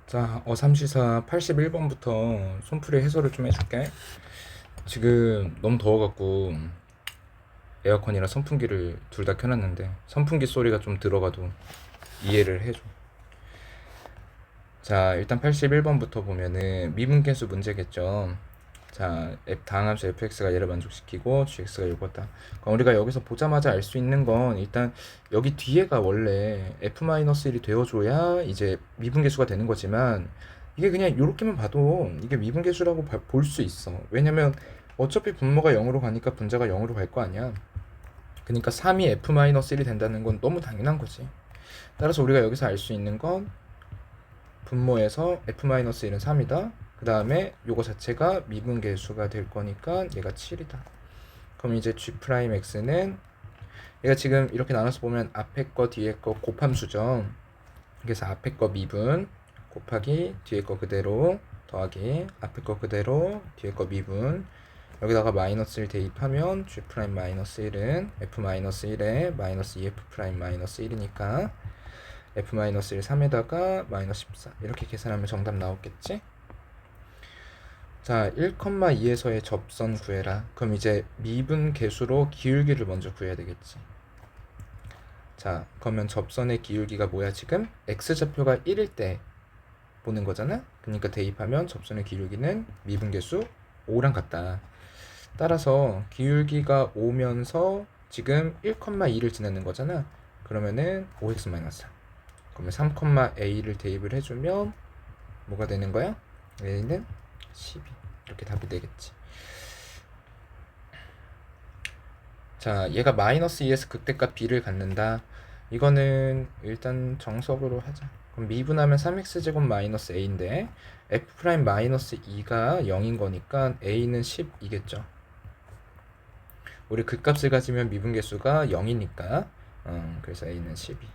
자, 어삼시사 81번부터 손풀이 해설을 좀 해줄게. 지금 너무 더워갖고 에어컨이랑 선풍기를 둘 다 켜놨는데 선풍기 소리가 좀 들어가도 이해를 해줘. 자, 일단 81번부터 보면은 미분계수 문제겠죠. 자, 다항함수 fx가 얘를 만족시키고 gx가 요거다. 그럼 우리가 여기서 보자마자 알 수 있는 건 일단 여기 뒤에가 원래 f-1이 되어줘야 이제 미분계수가 되는 거지만 이게 그냥 이렇게만 봐도 이게 미분계수라고 볼 수 있어. 왜냐면 어차피 분모가 0으로 가니까 분자가 0으로 갈 거 아니야. 그러니까 3이 f-1이 된다는 건 너무 당연한 거지. 따라서 우리가 여기서 알 수 있는 건 분모에서 f-1은 3이다. 그 다음에 요거 자체가 미분계수가 될 거니까 얘가 7이다. 그럼 이제 g'x는 얘가 지금 이렇게 나눠서 보면 앞에 거 뒤에 거 곱함수죠. 그래서 앞에 거 미분 곱하기 뒤에 거 그대로 더하기 앞에 거 그대로 뒤에 거 미분, 여기다가 마이너스를 대입하면 g'-1은 f-1에 마이너스 2f'-1이니까 f-1 3에다가 마이너스 14 이렇게 계산하면 정답 나오겠지? 자, 1,2에서의 접선 구해라. 그럼 이제 미분 계수로 기울기를 먼저 구해야 되겠지. 자, 그러면 접선의 기울기가 뭐야 지금? x좌표가 1일 때 보는 거잖아? 그러니까 대입하면 접선의 기울기는 미분 계수 5랑 같다. 따라서 기울기가 오면서 지금 1,2를 지나는 거잖아. 그러면은 5x-3. 그러면 3,a를 대입을 해주면 뭐가 되는 거야? a는 12. 이렇게 답이 되겠지. 자, 얘가 마이너스 2에서 극대값 b를 갖는다. 이거는 일단 정석으로 하자. 그럼 미분하면 3x제곱 마이너스 a인데 f 프라임 마이너스 2가 0인 거니까 a는 10이겠죠. 우리 극값을 가지면 미분계수가 0이니까 그래서 a는 12.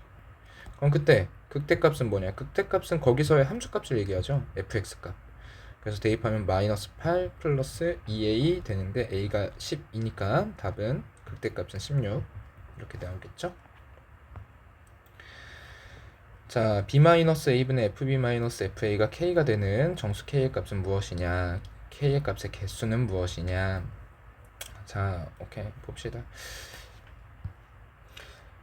그럼 그때 극대값은 뭐냐? 극대값은 거기서의 함수값을 얘기하죠. fx값. 그래서 대입하면 마이너스 8 플러스 2a 되는데 a가 10이니까 답은 극대값은 16 이렇게 나오겠죠. 자, b-a분의 fb-fa가 k가 되는 정수 k의 값은 무엇이냐? k의 값의 개수는 무엇이냐? 자, 오케이 봅시다.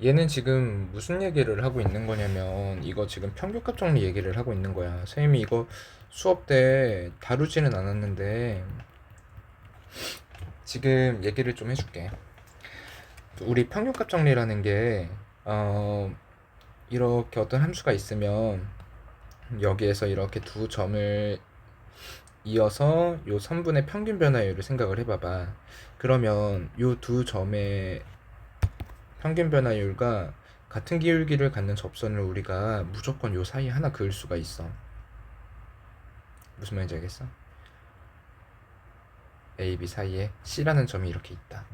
얘는 지금 무슨 얘기를 하고 있는 거냐면 이거 지금 평균값 정리 얘기를 하고 있는 거야. 선생님이 이거 수업 때 다루지는 않았는데 지금 얘기를 좀 해줄게. 우리 평균값 정리라는 게 이렇게 어떤 함수가 있으면 여기에서 이렇게 두 점을 이어서 요 선분의 평균 변화율을 생각을 해봐봐. 그러면 요 두 점의 평균 변화율과 같은 기울기를 갖는 접선을 우리가 무조건 요 사이에 하나 그을 수가 있어. 무슨 말인지 알겠어? A, B 사이에 C라는 점이 이렇게 있다.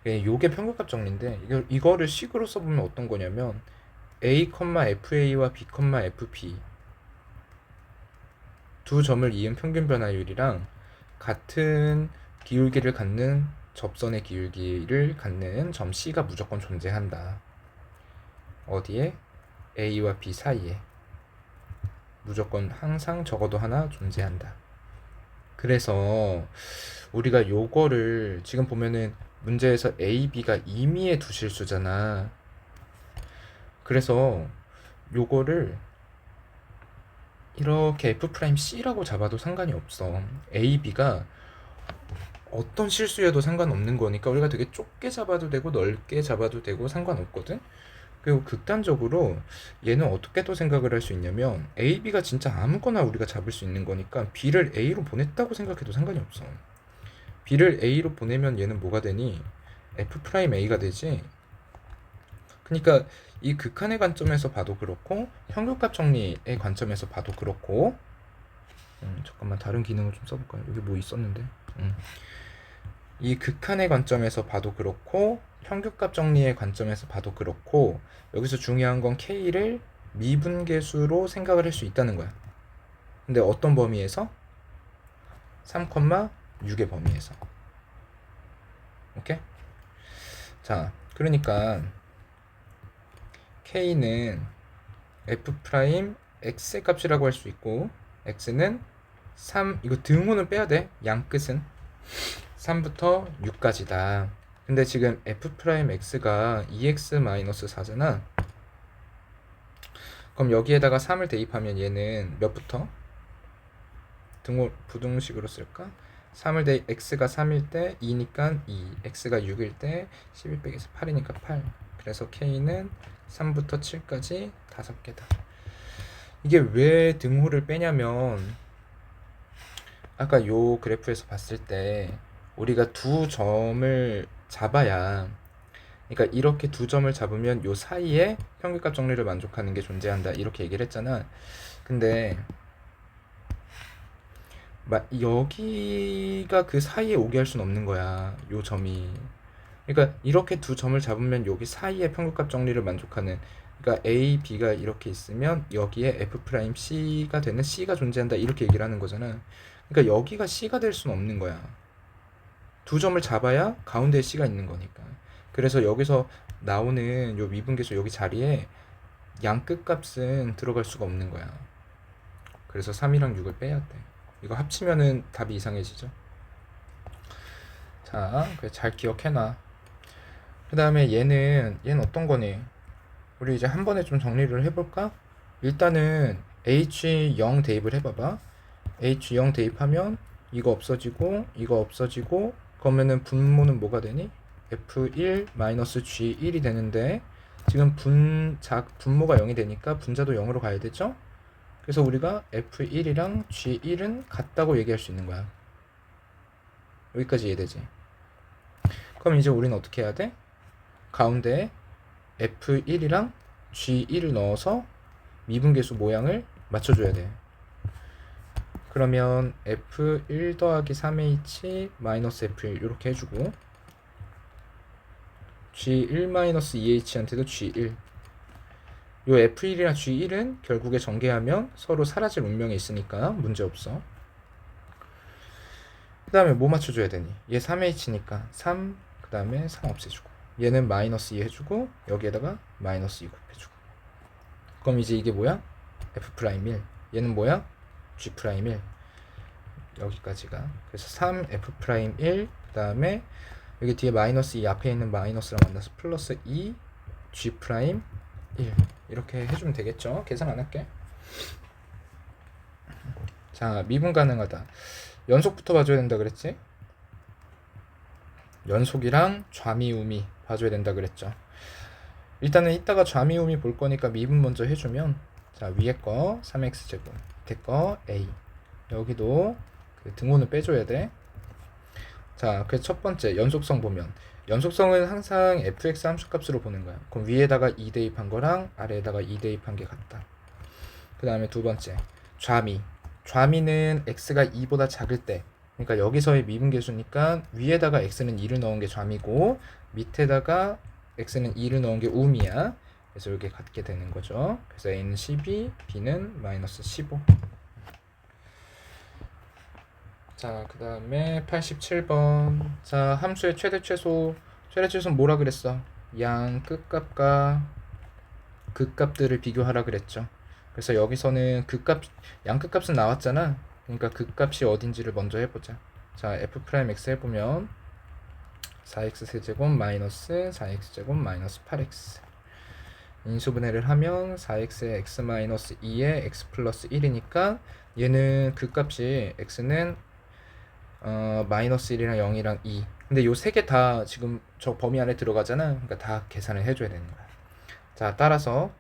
요게 평균값 정리인데 이거를 식으로 써보면 어떤 거냐면 A, FA와 B, FB 두 점을 이은 평균 변화율이랑 같은 기울기를 갖는 접선의 기울기를 갖는 점 C가 무조건 존재한다. 어디에? A와 B 사이에 무조건 항상 적어도 하나 존재한다. 그래서 우리가 요거를 지금 보면은 문제에서 A, B가 임의의 두 실수잖아. 그래서 요거를 이렇게 F'C라고 잡아도 상관이 없어. A, B가 어떤 실수여도 상관없는 거니까 우리가 되게 좁게 잡아도 되고 넓게 잡아도 되고 상관없거든. 그리고 극단적으로 얘는 어떻게 또 생각을 할 수 있냐면 A, B가 진짜 아무거나 우리가 잡을 수 있는 거니까 B를 A로 보냈다고 생각해도 상관이 없어. B를 A로 보내면 얘는 뭐가 되니? F'A가 되지. 그러니까 이 극한의 관점에서 봐도 그렇고 평균값 정리의 관점에서 봐도 그렇고 잠깐만 다른 기능을 좀 써볼까요? 여기 뭐 있었는데 이 극한의 관점에서 봐도 그렇고 평균값 정리의 관점에서 봐도 그렇고 여기서 중요한 건 K를 미분계수로 생각을 할 수 있다는 거야. 근데 어떤 범위에서? 3,6의 범위에서. 오케이? 자, 그러니까 K는 F' x의 값이라고 할 수 있고 x는 3, 이거 등호는 빼야 돼. 양 끝은 3부터 6까지다. 근데 지금 f'x가 2x-4잖아. 그럼 여기에다가 3을 대입하면 얘는 몇부터? 등호 부등식으로 쓸까? 3을 x가 3일 때 2니까 2, x가 6일 때 11 빼기해서 8이니까 8. 그래서 k는 3부터 7까지 5개다. 이게 왜 등호를 빼냐면 아까 요 그래프에서 봤을 때 우리가 두 점을 잡아야, 그러니까 이렇게 두 점을 잡으면 요 사이에 평균값 정리를 만족하는 게 존재한다 이렇게 얘기를 했잖아. 근데 여기가 그 사이에 오게 할 수는 없는 거야, 요 점이. 그러니까 이렇게 두 점을 잡으면 여기 사이에 평균값 정리를 만족하는, 그러니까 A, B가 이렇게 있으면 여기에 F'C가 되는 C가 존재한다 이렇게 얘기를 하는 거잖아. 그러니까 여기가 C가 될 수는 없는 거야. 두 점을 잡아야 가운데에 C가 있는 거니까. 그래서 여기서 나오는 요 미분계수 여기 자리에 양 끝값은 들어갈 수가 없는 거야. 그래서 3이랑 6을 빼야 돼. 이거 합치면은 답이 이상해지죠. 자, 잘 기억해놔. 그 다음에 얘는 어떤 거니? 우리 이제 한 번에 좀 정리를 해볼까? 일단은 H0 대입을 해봐봐. H0 대입하면 이거 없어지고 이거 없어지고, 그러면은 분모는 뭐가 되니? F1-G1이 되는데 지금 분모가 0이 되니까 분자도 0으로 가야 되죠? 그래서 우리가 F1이랑 G1은 같다고 얘기할 수 있는 거야. 여기까지 이해되지? 그럼 이제 우리는 어떻게 해야 돼? 가운데에 F1이랑 G1을 넣어서 미분계수 모양을 맞춰줘야 돼. 그러면 F1 더하기 3H 마이너스 F1 이렇게 해주고, G1 마이너스 2H한테도 G1. 요 F1이랑 G1은 결국에 전개하면 서로 사라질 운명이 있으니까 문제없어. 그 다음에 뭐 맞춰줘야 되니? 얘 3H니까 3, 그 다음에 3 없애주고, 얘는 마이너스 2 해주고, 여기에다가 마이너스 2 곱해주고. 그럼 이제 이게 뭐야? F'1. 얘는 뭐야? G'1. 여기까지가. 그래서 3F'1, 그 다음에 여기 뒤에 마이너스 2 앞에 있는 마이너스랑 만나서 플러스 2 G'1 이렇게 해주면 되겠죠? 계산 안 할게. 자, 미분 가능하다. 연속부터 봐줘야 된다 그랬지? 연속이랑 좌미우미 봐줘야 된다 그랬죠? 일단은 이따가 좌미우미 볼 거니까 미분 먼저 해주면, 자, 위에 거 3x제곱, 밑에 거 a, 여기도 그 등호는 빼줘야 돼. 자, 그래서 첫 번째 연속성 보면, 연속성은 항상 fx 함수값으로 보는 거야. 그럼 위에다가 2 대입한 거랑 아래에다가 2 대입한 게 같다. 그 다음에 두 번째 좌미는 x가 2보다 작을 때, 그러니까 여기서의 미분계수니까 위에다가 x는 2를 넣은 게 좌미고 밑에다가 x는 2를 넣은 게 우미야. 그래서 이렇게 같게 되는 거죠. 그래서 a는 12, b는 마이너스 15. 자, 그 다음에 87번. 자, 함수의 최대최소는 뭐라 그랬어? 양 끝값과 극값들을 비교하라 그랬죠. 그래서 여기서는 양 끝값은 나왔잖아. 그러니까 극값이 어딘지를 먼저 해보자. 자, f'x 해보면 4x 세제곱 마이너스 4x제곱 마이너스 8x, 인수분해를 하면 4x에 x 마이너스 2에 x 플러스 1이니까 얘는 극값이 x는 마이너스 1이랑 0이랑 2. 근데 요 세 개 다 지금 저 범위 안에 들어가잖아. 그러니까 다 계산을 해줘야 되는 거야. 자, 따라서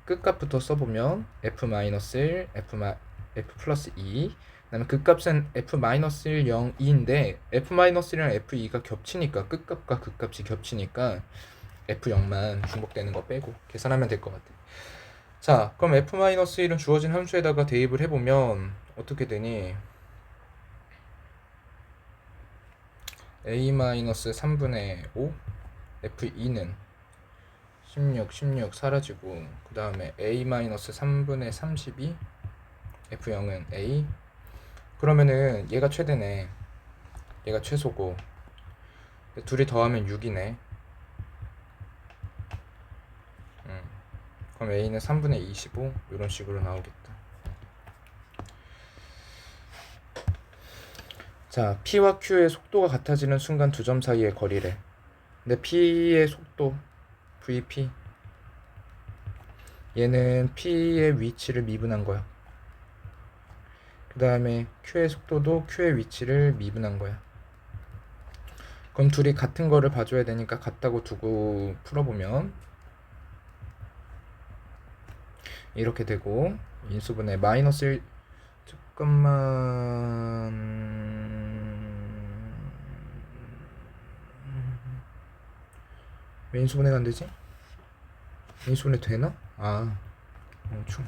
끝값부터 써보면 f-1, f 플러스 2, 그 다음에 극값은 f-1, 0, 2인데 f-1이랑 f2가 겹치니까, 끝값과 극값이 겹치니까 f0만 중복되는 거 빼고 계산하면 될 것 같아. 자, 그럼 f-1은 주어진 함수에다가 대입을 해보면 어떻게 되니? a-3분의 5, f2는 16 사라지고, 그 다음에 a-3분의 32, f0은 a. 그러면은 얘가 최대네, 얘가 최소고, 둘이 더하면 6이네. 그럼 A는 3분의 25 이런 식으로 나오겠다. 자, P와 Q의 속도가 같아지는 순간 두 점 사이의 거리래. 근데 P의 속도 VP, 얘는 P의 위치를 미분한 거야. 그 다음에 Q의 속도도 Q의 위치를 미분한 거야. 그럼 둘이 같은 거를 봐줘야 되니까 같다고 두고 풀어보면 이렇게 되고, 인수분해 마이너스 1, 잠깐만, 왜 인수분해가 안 되지? 인수분해 되나? 멈춤.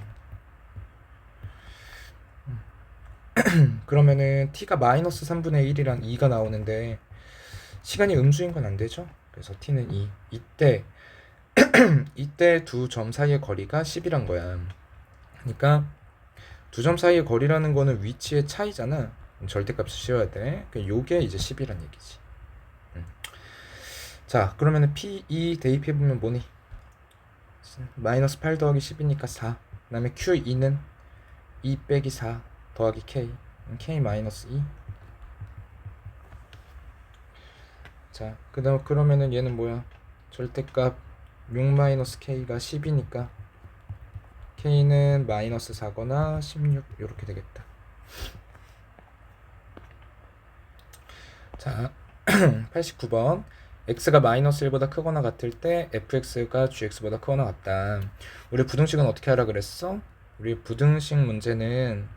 그러면은 t가 마이너스 3분의 1이랑 2가 나오는데 시간이 음수인 건 안 되죠? 그래서 t는 2. 이때 두 점 사이의 거리가 10이란 거야. 그러니까 두 점 사이의 거리라는 거는 위치의 차이잖아. 절대값을 씌워야 돼. 요게 이제 10이란 얘기지. 자, 그러면은 P2 대입해보면 뭐니? 마이너스 8 더하기 10이니까 4. 그 다음에 Q2는 2 빼기 4 더하기 K. K 마이너스 2. 자, 그 다음 그러면은 얘는 뭐야? 절대값 6 마이너스 K가 10이니까 K는 마이너스 4거나 16 이렇게 되겠다. 자, 89번. x가 마이너스 1보다 크거나 같을 때 fx가 gx보다 크거나 같다. 우리 부등식은 어떻게 하라 그랬어? 우리 부등식 문제는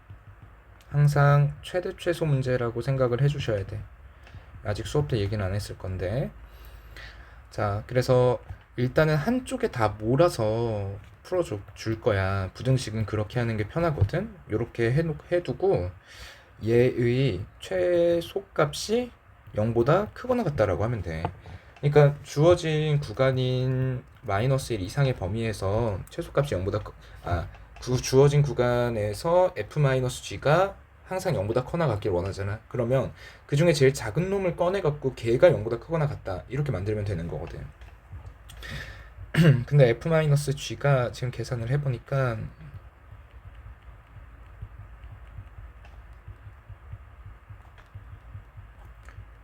항상 최대 최소 문제라고 생각을 해주셔야 돼. 아직 수업 때 얘기는 안 했을 건데. 자, 그래서 일단은 한쪽에 다 몰아서 풀어줄 거야. 부등식은 그렇게 하는 게 편하거든. 이렇게 해두고 얘의 최소값이 0보다 크거나 같다라고 하면 돼. 그러니까 주어진 구간인 마이너스 1 이상의 범위에서 최소값이 0보다 주어진 구간에서 f-g가 항상 0보다 커나 같길 원하잖아. 그러면 그 중에 제일 작은 놈을 꺼내갖고 걔가 0보다 크거나 같다 이렇게 만들면 되는 거거든. 근데 f-g가 지금 계산을 해보니까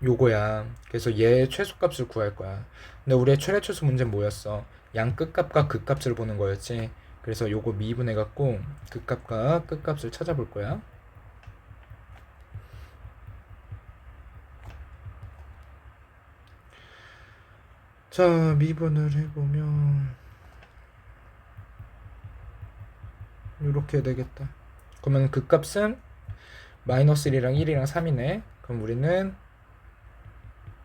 요거야. 그래서 얘 최소값을 구할 거야. 근데 우리의 최대 최소 문제는 뭐였어? 양 끝값과 극값을 보는 거였지. 그래서 요거 미분해 갖고 극값과 끝값을 찾아볼 거야. 자, 미분을 해보면 이렇게 되겠다. 그러면 극값은 마이너스 1이랑 1이랑 3이네. 그럼 우리는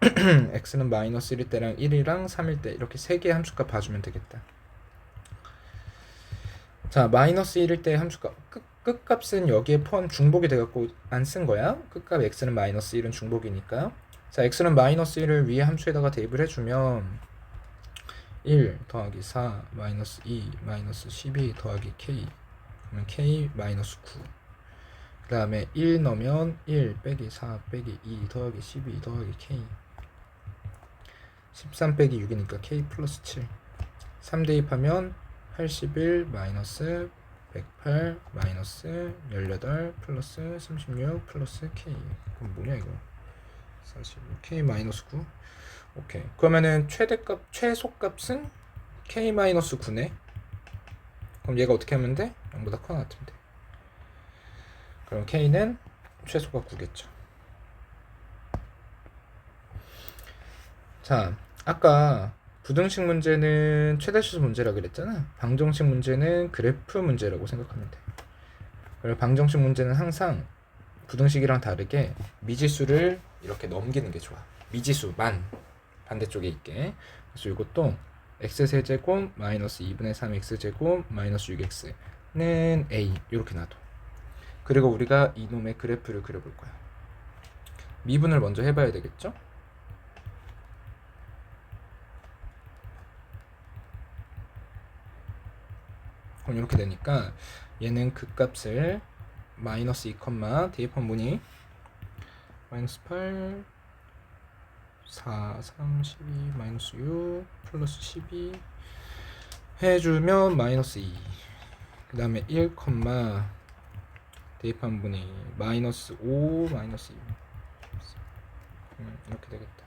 x는 마이너스 1일 때랑 1이랑 3일 때 이렇게 세 개의 함수값 봐주면 되겠다. 자, 마이너스 1일 때 함수값 끝값은 여기에 포함 중복이 돼갖고 안 쓴 거야. 끝값 x는 마이너스 1은 중복이니까. 자, x는 마이너스 1을 위에 함수에다가 대입을 해주면 1 더하기 4 마이너스 2 마이너스 12 더하기 k, 그러면 k 마이너스 9. 그 다음에 1 넣으면 1 빼기 4 빼기 2 더하기 12 더하기 k, 13 빼기 6이니까 k 플러스 7. 3 대입하면 81 마이너스 108 마이너스 18 플러스 36 플러스 k. 그럼 뭐냐 이거? 45 k 마이너스 9. 오케이. 그러면은 최소값은 k 마이너스 9네. 그럼 얘가 어떻게 하면 돼? 0보다 커나 같으면 돼. 그럼 k는 최소가 9겠죠. 자, 아까 부등식 문제는 최대수수 문제라 그랬잖아. 방정식 문제는 그래프 문제라고 생각하면 돼. 그리고 방정식 문제는 항상 부등식이랑 다르게 미지수를 이렇게 넘기는 게 좋아. 미지수만 반대쪽에 있게. 그래서 이것도 x세제곱 마이너스 2분의 3 x제곱 마이너스 6x는 a 이렇게 놔둬. 그리고 우리가 이놈의 그래프를 그려볼 거야. 미분을 먼저 해봐야 되겠죠? 그럼 이렇게 되니까 얘는 극값을 마이너스 2, 대입한 분이 마이너스 8 4 3 12 마이너스 6 플러스 12 해주면 마이너스 2. 그 다음에 1, 대입한 분이 마이너스 5, 마이너스 2. 이렇게 되겠다.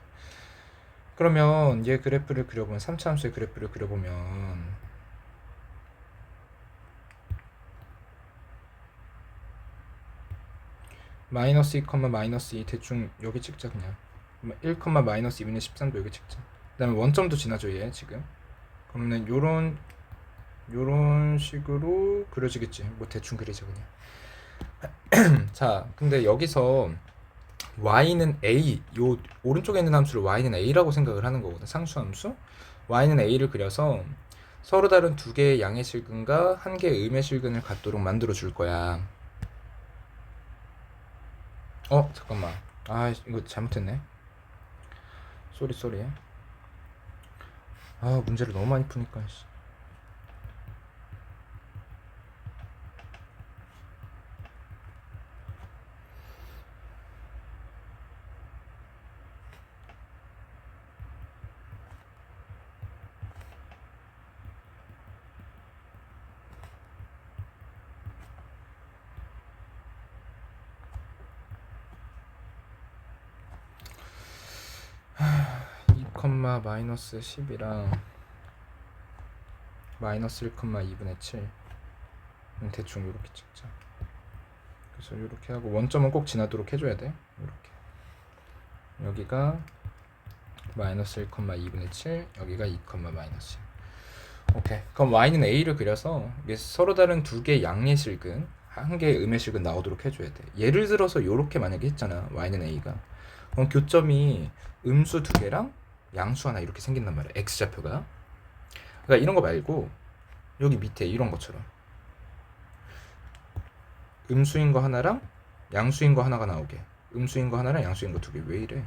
그러면 얘 그래프를 그려보면 3차 함수의 그래프를 그려보면 마이너스 2, 마이너스 2 대충 여기 찍자. 그냥 1, 마이너스 2분의 13도 여기 찍자. 그 다음에 원점도 지나죠 얘 지금. 그러면 요런 식으로 그려지겠지. 뭐 대충 그리자 그냥. 자, 근데 여기서 y는 a, 요 오른쪽에 있는 함수를 y는 a라고 생각을 하는 거거든. 상수함수. y는 a를 그려서 서로 다른 두 개의 양의 실근과 한 개의 음의 실근을 갖도록 만들어 줄 거야. 잠깐만. 아, 이거 잘못했네. 쏘리. 아, 문제를 너무 많이 푸니까. 2, 마이너스 10이랑 마이너스 1, 2분의 7 대충 이렇게 찍자. 그래서 이렇게 하고 원점은 꼭 지나도록 해줘야 돼. 이렇게 여기가 마이너스 1, 2분의 7 여기가 2, 마이너스 1. 오케이. 그럼 y는 a를 그려서 이게 서로 다른 두 개의 양의 실근 한 개의 음의 실근 나오도록 해줘야 돼. 예를 들어서 이렇게 만약에 했잖아. y는 a가. 그럼 교점이 음수 두 개랑 양수 하나 이렇게 생긴단 말이야. x좌표가. 그러니까 이런 거 말고 여기 밑에 이런 것처럼 음수인 거 하나랑 양수인 거 하나가 나오게. 음수인 거 하나랑 양수인 거 두 개. 왜 이래?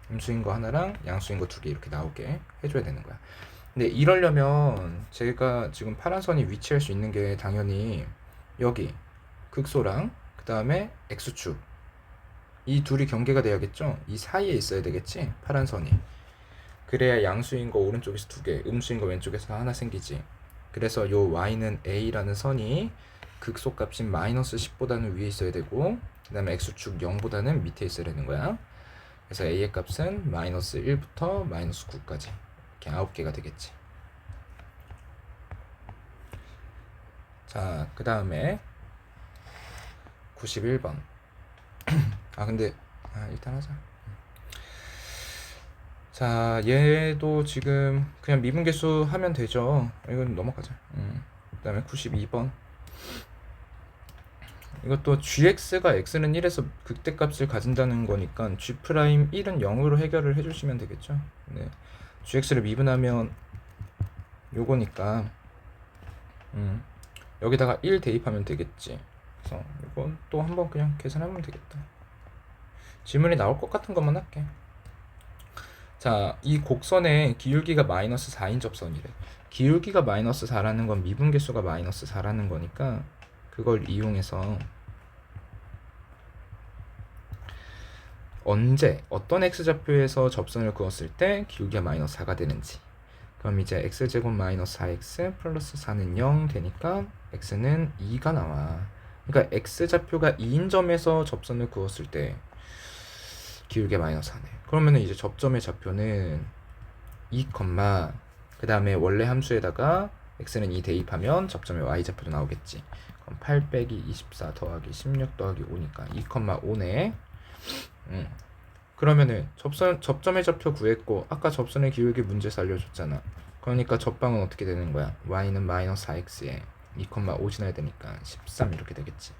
음수인 거 하나랑 양수인 거 두 개 이렇게 나오게 해줘야 되는 거야. 근데 이러려면 제가 지금 파란 선이 위치할 수 있는 게 당연히 여기 극소랑 그 다음에 x축 이 둘이 경계가 돼야겠죠? 이 사이에 있어야 되겠지? 파란 선이. 그래야 양수인 거 오른쪽에서 두 개, 음수인 거 왼쪽에서 하나 생기지. 그래서 요 y는 a라는 선이 극소값인 마이너스 10보다는 위에 있어야 되고 그 다음에 x축 0보다는 밑에 있어야 되는 거야. 그래서 a의 값은 마이너스 1부터 마이너스 9까지 이렇게 9개가 되겠지. 자, 그 다음에 91번. 근데 일단 하자. 자, 얘도 지금 그냥 미분계수 하면 되죠. 이건 넘어가자. 그 다음에 92번. 이것도 gx가 x는 1에서 극대값을 가진다는 거니까 g'1은 0으로 해결을 해주시면 되겠죠. 네. gx를 미분하면 요거니까 여기다가 1 대입하면 되겠지. 그래서 이건 또 한번 그냥 계산하면 되겠다. 질문이 나올 것 같은 것만 할게. 자, 이 곡선의 기울기가 마이너스 4인 접선이래. 기울기가 마이너스 4라는 건 미분계수가 마이너스 4라는 거니까 그걸 이용해서 언제 어떤 x좌표에서 접선을 그었을 때 기울기가 마이너스 4가 되는지. 그럼 이제 x제곱 마이너스 4x 플러스 4는 0 되니까 x는 2가 나와. 그러니까 x좌표가 2인 점에서 접선을 그었을 때 기울기가 마이너스 4네. 그러면 이제 접점의 좌표는 2, 그 다음에 원래 함수에다가 x는 2 대입하면 접점의 y좌표도 나오겠지. 그럼 8 빼기 24 더하기 16 더하기 5니까 2, 5네. 그러면은 접점의 좌표 구했고 아까 접선의 기울기 문제에서 알려줬잖아. 그러니까 접방은 어떻게 되는 거야? y는 마이너스 4x에 2, 5 지나야 되니까 13 이렇게 되겠지.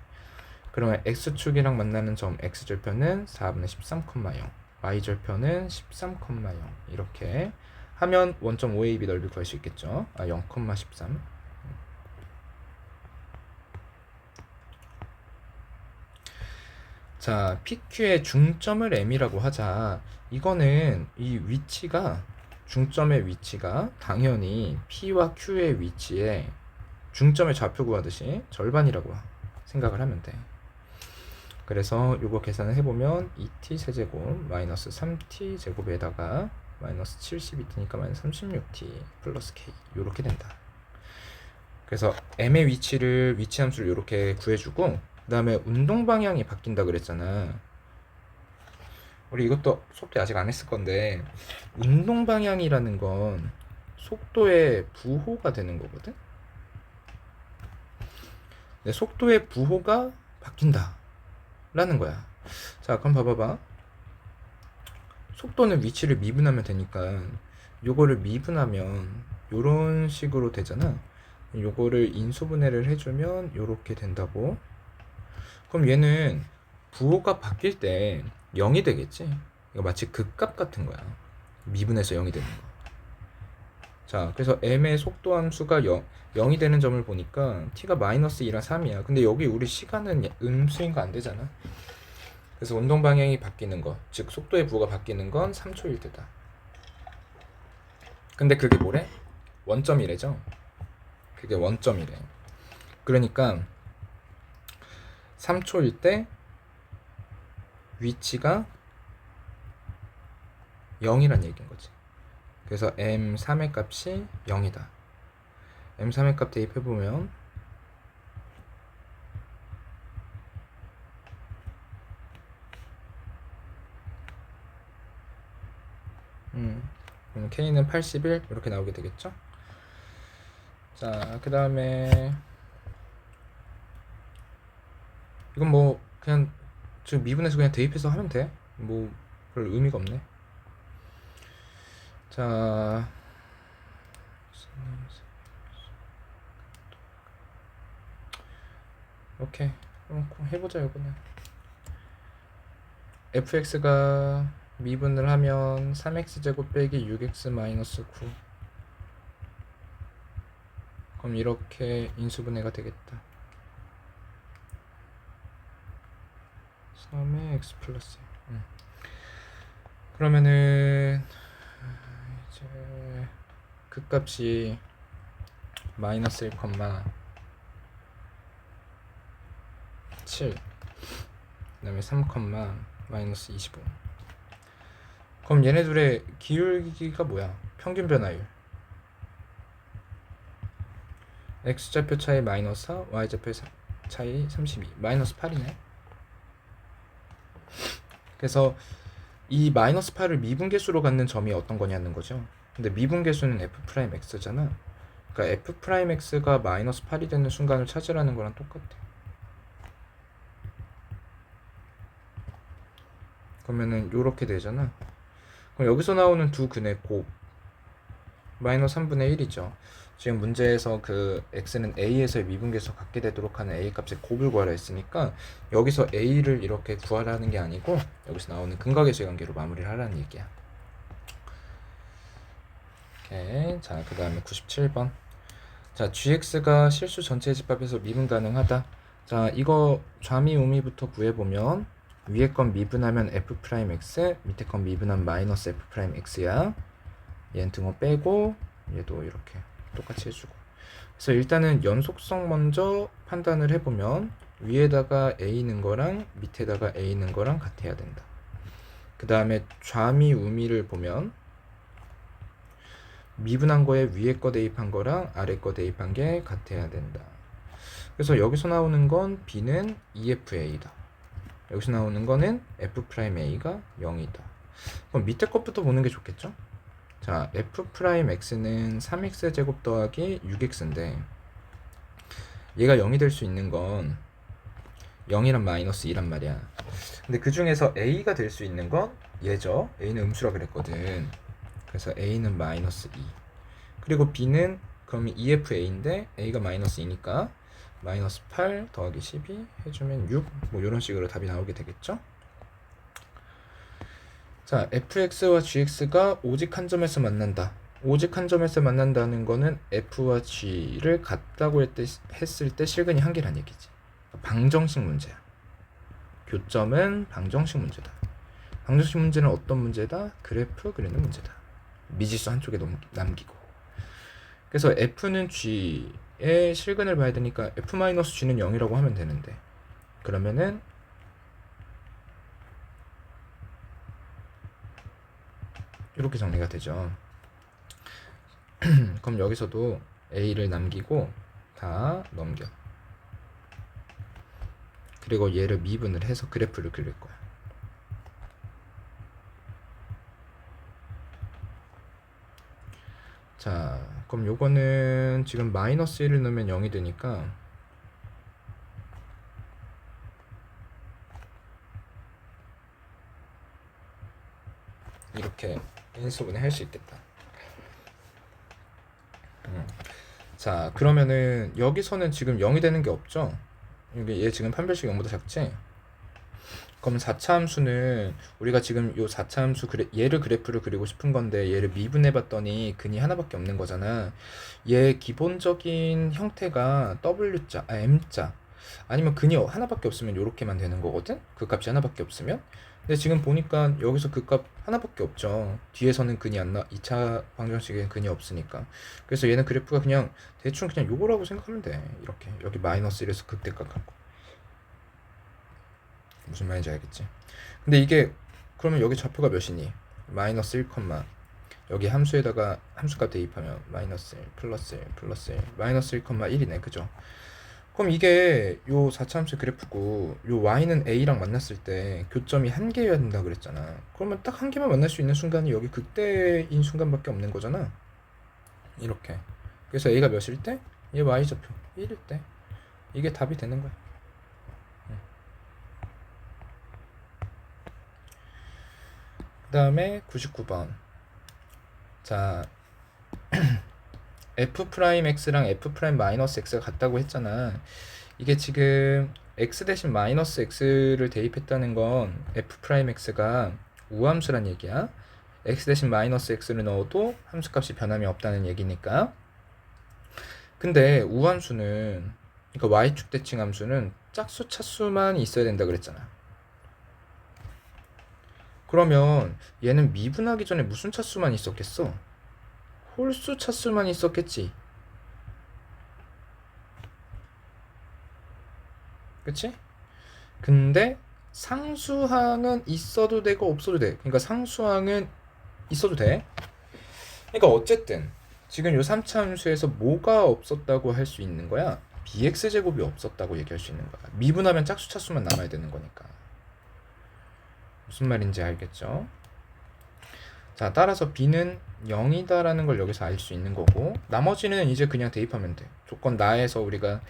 그러면 x축이랑 만나는 점 x절편은 4분의 13,0 y절편은 13,0 이렇게 하면 원점 OAB 넓이 구할 수 있겠죠. 0,13. 자, PQ의 중점을 M이라고 하자. 이거는 이 위치가 중점의 위치가 당연히 P와 Q의 위치에 중점의 좌표 구하듯이 절반이라고 생각을 하면 돼. 그래서 요거 계산을 해보면 2t 세제곱 마이너스 3t 제곱에다가 마이너스 72t니까 마이너스 36t 플러스 k 요렇게 된다. 그래서 m의 위치를 위치 함수를 요렇게 구해주고 그 다음에 운동 방향이 바뀐다 그랬잖아. 우리 이것도 속도 아직 안 했을 건데 운동 방향이라는 건 속도의 부호가 되는 거거든. 근데 속도의 부호가 바뀐다 라는 거야. 자, 그럼 봐봐봐. 속도는 위치를 미분하면 되니까 요거를 미분하면 요런 식으로 되잖아. 요거를 인수분해를 해주면 요렇게 된다고. 그럼 얘는 부호가 바뀔 때 0이 되겠지. 이거 마치 극값 같은 거야. 미분해서 0이 되는 거. 자, 그래서 m의 속도 함수가 0이 되는 점을 보니까 t가 마이너스 2랑 3이야. 근데 여기 우리 시간은 음수인 거 안 되잖아. 그래서 운동 방향이 바뀌는 거, 즉 속도의 부호가 바뀌는 건 3초일 때다. 근데 그게 뭐래? 원점이래죠. 그게 원점이래. 그러니까 3초일 때 위치가 0이란 얘기인 거지. 그래서 m3의 값이 0이다. m3의 값 대입해보면 K는 81 이렇게 나오게 되겠죠. 자, 그 다음에 이건 뭐 그냥 지금 미분해서 그냥 대입해서 하면 돼. 뭐 별 의미가 없네. 자, 오케이. 그럼 해보자 이거는. fx가 미분을 하면 3x제곱 빼기 6x 마이너스 9. 그럼 이렇게 인수분해가 되겠다. 3의 x 플러스 그러면은 이제 그 값이 마이너스 1, 7 그 다음에 3, 마이너스 25. 그럼 얘네들의 기울기가 뭐야? 평균 변화율 x좌표 차이 마이너스 4, y좌표 차이 32 마이너스 8이네. 그래서 이 마이너스 8을 미분계수로 갖는 점이 어떤 거냐는 거죠. 근데 미분계수는 f'x잖아. 그러니까 f'x가 마이너스 8이 되는 순간을 찾으라는 거랑 똑같아. 그러면은 요렇게 되잖아. 그럼 여기서 나오는 두 근의 곱 마이너스 3분의 1이죠. 지금 문제에서 그 x는 a에서의 미분계수 갖게 되도록 하는 a 값의 곱을 구하라 했으니까 여기서 a를 이렇게 구하라는 게 아니고 여기서 나오는 근각의수의 관계로 마무리를 하라는 얘기야. 오케이. 자, 그 다음에 97번. 자, gx가 실수 전체 집합에서 미분 가능하다. 자, 이거 좌미 우미부터 구해보면 위에 건 미분하면 f'x, 밑에 건 미분하면 마이너스 f'x야. 얘는 등호 빼고 얘도 이렇게 똑같이 해주고. 그래서 일단은 연속성 먼저 판단을 해보면 위에다가 a 는 거랑 밑에다가 a 는 거랑 같아야 된다. 그 다음에 좌미 우미를 보면 미분한 거에 위에 거 대입한 거랑 아래 거 대입한 게 같아야 된다. 그래서 여기서 나오는 건 b는 2fa다. 여기서 나오는 거는 f'a가 0이다. 그럼 밑에 것부터 보는 게 좋겠죠? 자, f'x는 3x제곱 더하기 6x인데 얘가 0이 될 수 있는 건 0이란 마이너스 2란 말이야. 근데 그 중에서 a가 될 수 있는 건 얘죠. a는 음수라 그랬거든. 그래서 a는 마이너스 2. 그리고 b는 그럼 2fa인데 a가 마이너스 2니까 마이너스 8 더하기 12 해주면 6. 뭐 이런 식으로 답이 나오게 되겠죠. 자, fx와 gx가 오직 한 점에서 만난다. 오직 한 점에서 만난다는 거는 f와 g를 같다고 했을 때 실근이 한 개란 얘기지. 방정식 문제야. 교점은 방정식 문제다. 방정식 문제는 어떤 문제다? 그래프 그리는 문제다. 미지수 한쪽에 남기고. 그래서 f는 g의 실근을 봐야 되니까 f-g는 0이라고 하면 되는데 그러면은 이렇게 정리가 되죠. 그럼 여기서도 A를 남기고 다 넘겨. 그리고 얘를 미분을 해서 그래프를 그릴 거야. 자, 그럼 요거는 지금 마이너스 1을 넣으면 0이 되니까 이렇게 인수분해 할 수 있겠다. 자, 그러면은 여기서는 지금 0이 되는 게 없죠? 여기 얘 지금 판별식 0보다 작지? 그럼 4차 함수는 우리가 지금 요 4차 함수 얘를 그래프를 그리고 싶은 건데 얘를 미분해 봤더니 근이 하나밖에 없는 거잖아. 얘 기본적인 형태가 W자, M자 아니면 근이 하나밖에 없으면 요렇게만 되는 거거든? 그 값이 하나밖에 없으면. 근데 지금 보니까 여기서 그 값 하나밖에 없죠. 뒤에서는 근이 안 나, 2차 방정식에 근이 없으니까. 그래서 얘는 그래프가 그냥 대충 그냥 요거라고 생각하면 돼. 이렇게 여기 마이너스 1에서 극대값 갖고. 무슨 말인지 알겠지? 근데 이게 그러면 여기 좌표가 몇이니? 마이너스 1, 여기 함수에다가 함수값 대입하면 마이너스 1, 플러스 1, 플러스 1, 마이너스 1,1이네. 그죠? 그럼 이게 요 4차 함수 그래프고 요 y는 a랑 만났을 때 교점이 한 개여야 된다 그랬잖아. 그러면 딱 한 개만 만날 수 있는 순간이 여기 극대인 순간밖에 없는 거잖아. 이렇게. 그래서 a가 몇일 때? 얘 y좌표 1일 때. 이게 답이 되는 거야. 그 다음에 99번. 자, f'x랑 f'x가 같다고 했잖아. 이게 지금 x 대신 마이너스 x를 대입했다는 건 f'x가 우함수란 얘기야. x 대신 마이너스 x를 넣어도 함수값이 변함이 없다는 얘기니까. 근데 우함수는, 그러니까 y축 대칭 함수는 짝수 차수만 있어야 된다 그랬잖아. 그러면 얘는 미분하기 전에 무슨 차수만 있었겠어? 홀수 차수만 있었겠지. 그치? 근데 상수항은 있어도 되고 없어도 돼. 그러니까 상수항은 있어도 돼. 그러니까 어쨌든 지금 요 3차 함수에서 뭐가 없었다고 할 수 있는 거야? bx제곱이 없었다고 얘기할 수 있는 거야. 미분하면 짝수 차수만 남아야 되는 거니까. 무슨 말인지 알겠죠? 자, 따라서 b는 0이다라는 걸 여기서 알 수 있는 거고, 나머지는 이제 그냥 대입하면 돼. 조건 나에서 우리가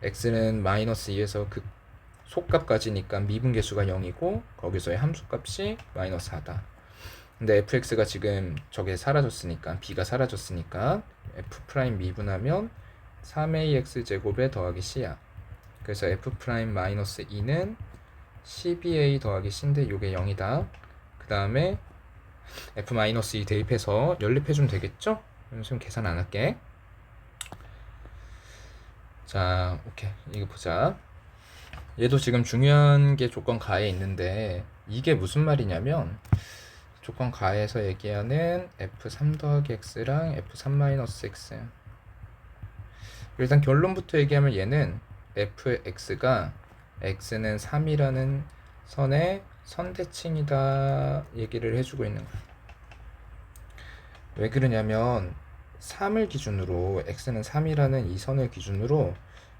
x는 마이너스 2에서 그 속값까지니까 미분계수가 0이고 거기서의 함수값이 마이너스 4다. 근데 fx가 지금 저게 사라졌으니까, b가 사라졌으니까 f' 미분하면 3ax 제곱에 더하기 c야. 그래서 f' 마이너스 2는 12a 더하기 c인데 요게 0이다. 그 다음에 f-2 대입해서 연립해주면 되겠죠? 지금 계산 안 할게. 자, 오케이. 이거 보자. 얘도 지금 중요한 게 조건 가에 있는데 이게 무슨 말이냐면 조건 가에서 얘기하는 f3 더하기 x랑 f3 x. 일단 결론부터 얘기하면 얘는 fx가 x는 3이라는 선의 선대칭이다 얘기를 해주고 있는 거야. 왜 그러냐면 3을 기준으로 x는 3이라는 이 선을 기준으로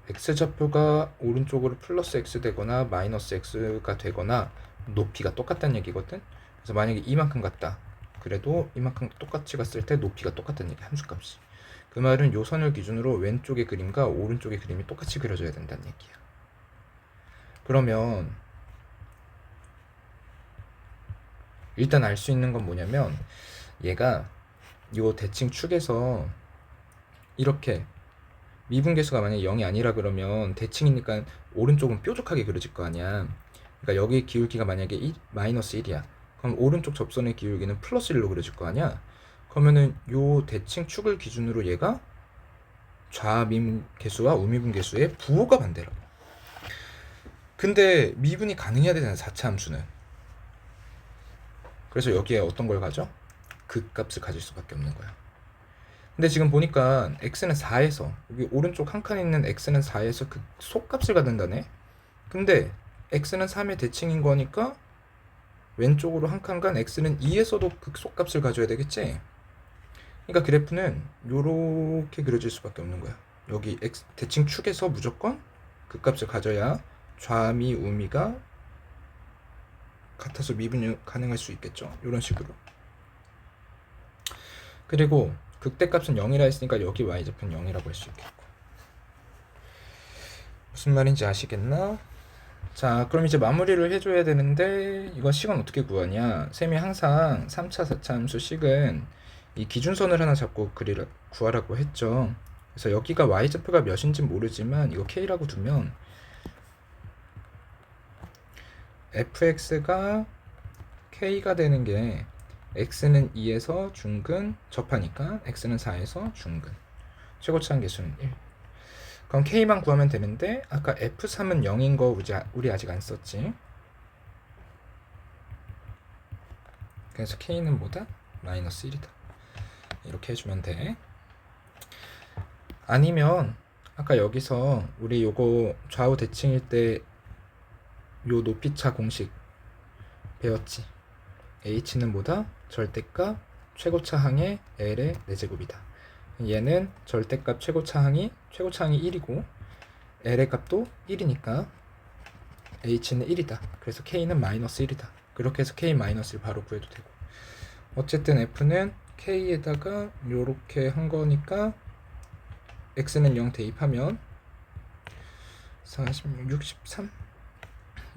x좌표가 오른쪽으로 플러스 x 되거나 마이너스 x가 되거나 높이가 똑같다는 얘기거든. 그래서 만약에 이만큼 같다 그래도 이만큼 똑같이 갔을 때 높이가 똑같다는 얘기, 함수값이. 그 말은 요 선을 기준으로 왼쪽의 그림과 오른쪽의 그림이 똑같이 그려져야 된다는 얘기야. 그러면 일단 알 수 있는 건 뭐냐면 얘가 요 대칭 축에서 이렇게 미분계수가 만약에 0이 아니라 그러면 대칭이니까 오른쪽은 뾰족하게 그려질 거 아니야. 그러니까 여기 기울기가 만약에 마이너스 1이야. 그럼 오른쪽 접선의 기울기는 플러스 1로 그려질 거 아니야. 그러면은 요 대칭 축을 기준으로 얘가 좌미분계수와 우미분계수의 부호가 반대라고. 근데 미분이 가능해야 되잖아, 4차 함수는. 그래서 여기에 어떤 걸 가져? 극값을 가질 수밖에 없는 거야. 근데 지금 보니까 x는 4에서 여기 오른쪽 한 칸에 있는 x는 4에서 그 속값을 갖는다네. 근데 x는 3의 대칭인 거니까 왼쪽으로 한 칸간 x는 2에서도 극소값을 가져야 되겠지? 그러니까 그래프는 요렇게 그려질 수밖에 없는 거야. 여기 x 대칭 축에서 무조건 극값을 가져야 좌미 우미가 같아서 미분이 가능할 수 있겠죠. 이런 식으로. 그리고 극대값은 0이라 했으니까 여기 y좌표는 0이라고 할 수 있겠고. 무슨 말인지 아시겠나? 자, 그럼 이제 마무리를 해줘야 되는데 이건 식은 어떻게 구하냐? 쌤이 항상 3차, 4차 함수 식은 이 기준선을 하나 잡고 구하라고 했죠. 그래서 여기가 y좌표가 몇인지 모르지만 이거 k라고 두면 fx가 k가 되는 게 x는 2에서 중근 접하니까 x는 4에서 중근 최고차항 계수는 1. 그럼 k만 구하면 되는데 아까 f3은 0인 거 우리 아직 안 썼지. 그래서 k는 뭐다? 마이너스 1이다. 이렇게 해주면 돼. 아니면 아까 여기서 우리 요거 좌우 대칭일 때 요 높이차 공식 배웠지. h는 뭐다? 절대값 최고차항의 l의 4제곱이다. 얘는 절대값 최고차항이 1이고 l의 값도 1이니까 h는 1이다. 그래서 k는 마이너스 1이다. 그렇게 해서 k 마이너스 1 바로 구해도 되고, 어쨌든 f는 k에다가 요렇게 한 거니까 x는 0 대입하면 46, 63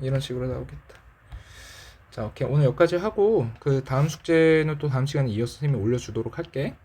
이런 식으로 나오겠다. 자, 오케이. 오늘 여기까지 하고 그 다음 숙제는 또 다음 시간에 이어서 선생님이 올려주도록 할게.